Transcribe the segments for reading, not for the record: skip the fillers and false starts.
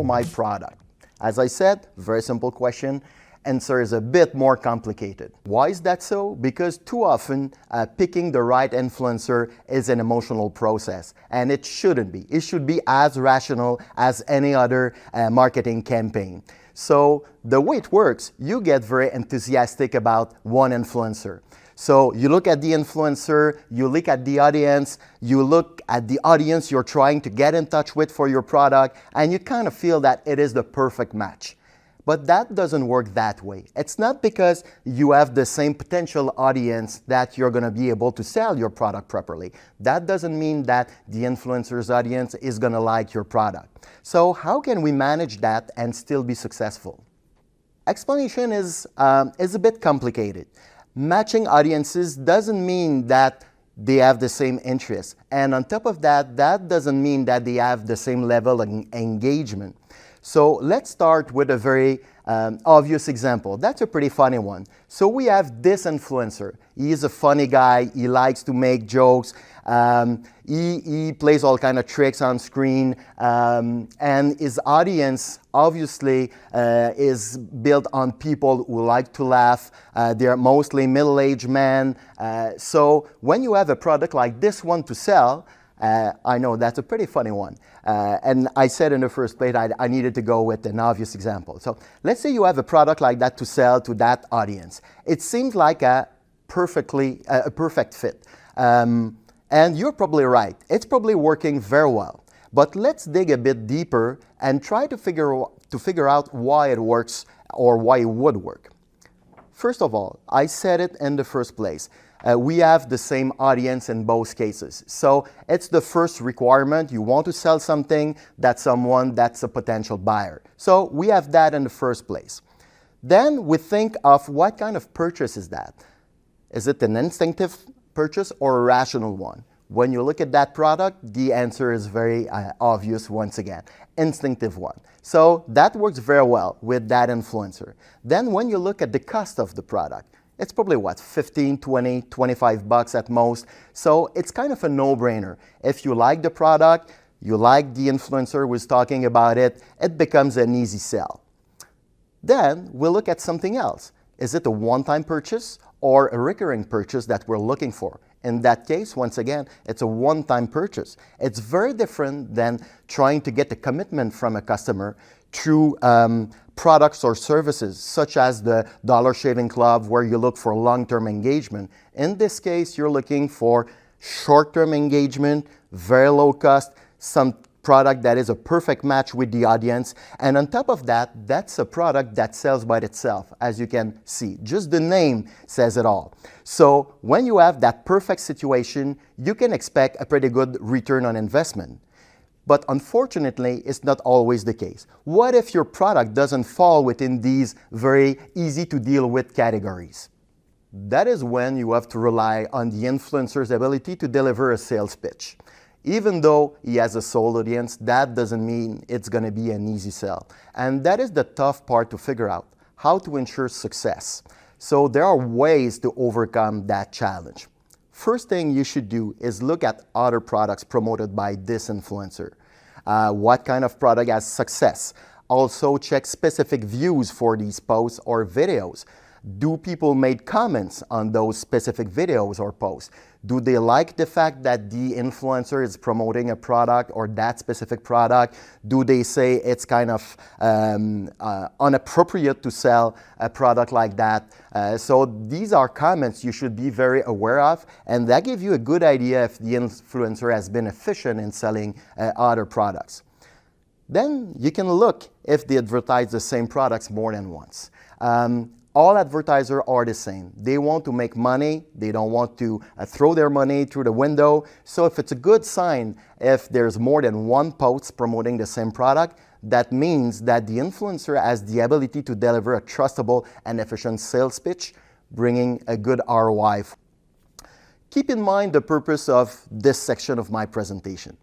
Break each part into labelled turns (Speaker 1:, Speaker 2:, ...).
Speaker 1: for my product? As I said, very simple question. Answer is a bit more complicated. Why is that so? Because too often picking the right influencer is an emotional process, and it shouldn't be. It should be as rational as any other marketing campaign. So the way it works, you get very enthusiastic about one influencer. So you look at the influencer, you look at the audience, you're trying to get in touch with for your product, and you kind of feel that it is the perfect match. But that doesn't work that way. It's not because you have the same potential audience that you're going to be able to sell your product properly. That doesn't mean that the influencer's audience is going to like your product. So how can we manage that and still be successful? Explanation is a bit complicated. Matching audiences doesn't mean that they have the same interests. And on top of that, that doesn't mean that they have the same level of engagement. So let's start with a very obvious example. That's a pretty funny one. So we have this influencer. He is a funny guy. He likes to make jokes. He plays all kind of tricks on screen. And his audience obviously is built on people who like to laugh. They're mostly middle-aged men. So when you have a product like this one to sell, I know that's a pretty funny one. And I said in the first place I needed to go with an obvious example. So let's say you have a product like that to sell to that audience. It seems like a perfect fit. And you're probably right. It's probably working very well. But let's dig a bit deeper and try to figure out why it works or why it would work. First of all, I said it in the first place. We have the same audience in both cases. So it's the first requirement. You want to sell something that's a potential buyer. So we have that in the first place. Then we think of what kind of purchase is that? Is it an instinctive purchase or a rational one? When you look at that product, the answer is very obvious once again, instinctive one. So that works very well with that influencer. Then when you look at the cost of the product, it's probably what, 15, 20, 25 bucks at most. So it's kind of a no-brainer. If you like the product, you like the influencer who's talking about it, it becomes an easy sell. Then we'll look at something else. Is it a one-time purchase or a recurring purchase that we're looking for? In that case, once again, it's a one-time purchase. It's very different than trying to get a commitment from a customer through products or services, such as the Dollar Shaving Club, where you look for long-term engagement. In this case, you're looking for short-term engagement, very low cost, some product that is a perfect match with the audience. And on top of that, that's a product that sells by itself, as you can see. Just the name says it all. So when you have that perfect situation, you can expect a pretty good return on investment. But unfortunately, it's not always the case. What if your product doesn't fall within these very easy to deal with categories? That is when you have to rely on the influencer's ability to deliver a sales pitch. Even though he has a sold audience, that doesn't mean it's going to be an easy sell. And that is the tough part to figure out, how to ensure success. So there are ways to overcome that challenge. First thing you should do is look at other products promoted by this influencer. What kind of product has success? Also check specific views for these posts or videos. Do people make comments on those specific videos or posts? Do they like the fact that the influencer is promoting a product or that specific product? Do they say it's kind of inappropriate to sell a product like that? So these are comments you should be very aware of, and that gives you a good idea if the influencer has been efficient in selling other products. Then you can look if they advertise the same products more than once. All advertisers are the same. They want to make money. They don't want to throw their money through the window. So if it's a good sign, if there's more than one post promoting the same product, that means that the influencer has the ability to deliver a trustable and efficient sales pitch, bringing a good ROI. Keep in mind the purpose of this section of my presentation.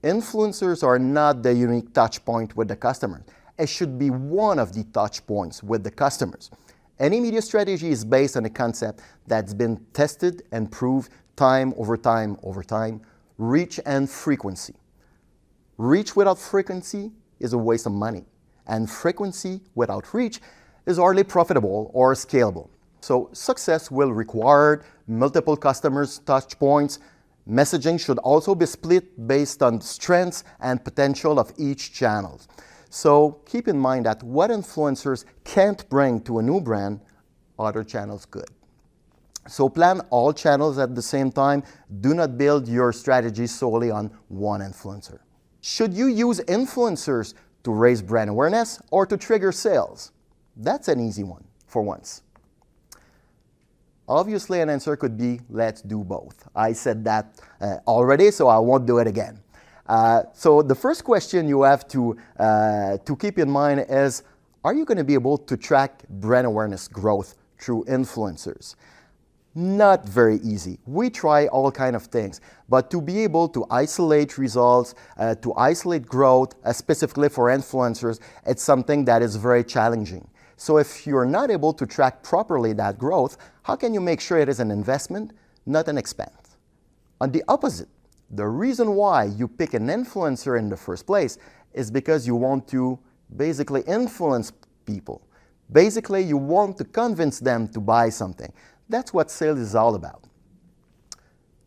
Speaker 1: Influencers are not the unique touch point with the customer. It should be one of the touch points with the customers. Any media strategy is based on a concept that's been tested and proved time over time over time: reach and frequency. Reach without frequency is a waste of money, and frequency without reach is hardly profitable or scalable. So success will require multiple customers' touch points. Messaging should also be split based on strengths and potential of each channel. So keep in mind that what influencers can't bring to a new brand, other channels could. So plan all channels at the same time. Do not build your strategy solely on one influencer. Should you use influencers to raise brand awareness or to trigger sales? That's an easy one for once. Obviously, an answer could be, let's do both. I said that already, so I won't do it again. So the first question you have to keep in mind is, are you going to be able to track brand awareness growth through influencers? Not very easy. We try all kinds of things, but to be able to isolate results, to isolate growth, specifically for influencers, it's something that is very challenging. So if you're not able to track properly that growth, how can you make sure it is an investment, not an expense? On the opposite, the reason why you pick an influencer in the first place is because you want to basically influence people. Basically, you want to convince them to buy something. That's what sales is all about.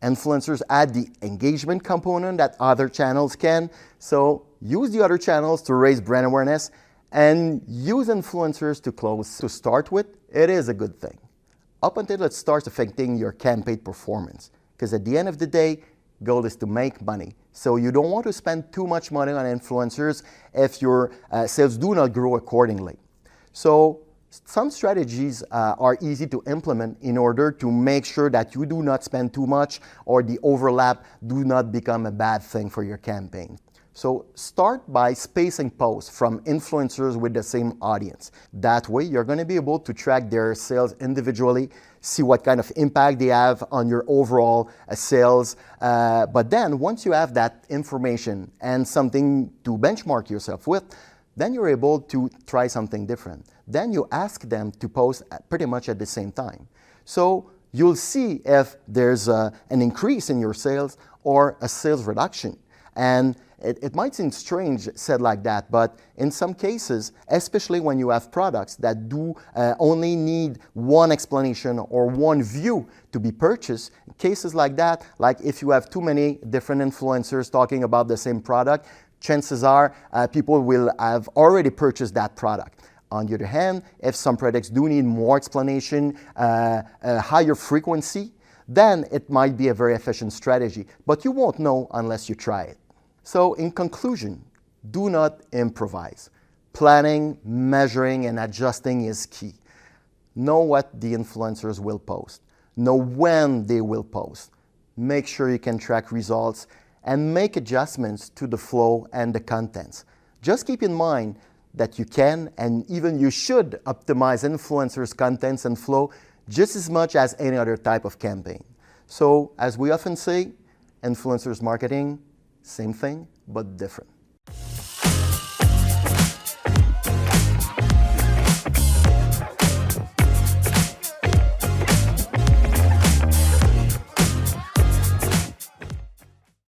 Speaker 1: Influencers add the engagement component that other channels can, so use the other channels to raise brand awareness and use influencers to close. To start with, it is a good thing, up until it starts affecting your campaign performance. Because at the end of the day, goal is to make money. So you don't want to spend too much money on influencers if your sales do not grow accordingly. So some strategies are easy to implement in order to make sure that you do not spend too much or the overlap do not become a bad thing for your campaign. So start by spacing posts from influencers with the same audience. That way you're going to be able to track their sales individually, see what kind of impact they have on your overall sales. But then once you have that information and something to benchmark yourself with, then you're able to try something different. Then you ask them to post pretty much at the same time. So you'll see if there's an increase in your sales or a sales reduction. And it might seem strange said like that, but in some cases, especially when you have products that do only need one explanation or one view to be purchased, cases like that, like if you have too many different influencers talking about the same product, chances are people will have already purchased that product. On the other hand, if some products do need more explanation, a higher frequency, then it might be a very efficient strategy, but you won't know unless you try it. So in conclusion, do not improvise. Planning, measuring, and adjusting is key. Know what the influencers will post. Know when they will post. Make sure you can track results and make adjustments to the flow and the contents. Just keep in mind that you can and even you should optimize influencers' contents and flow just as much as any other type of campaign. So as we often say, influencers marketing, same thing, but different.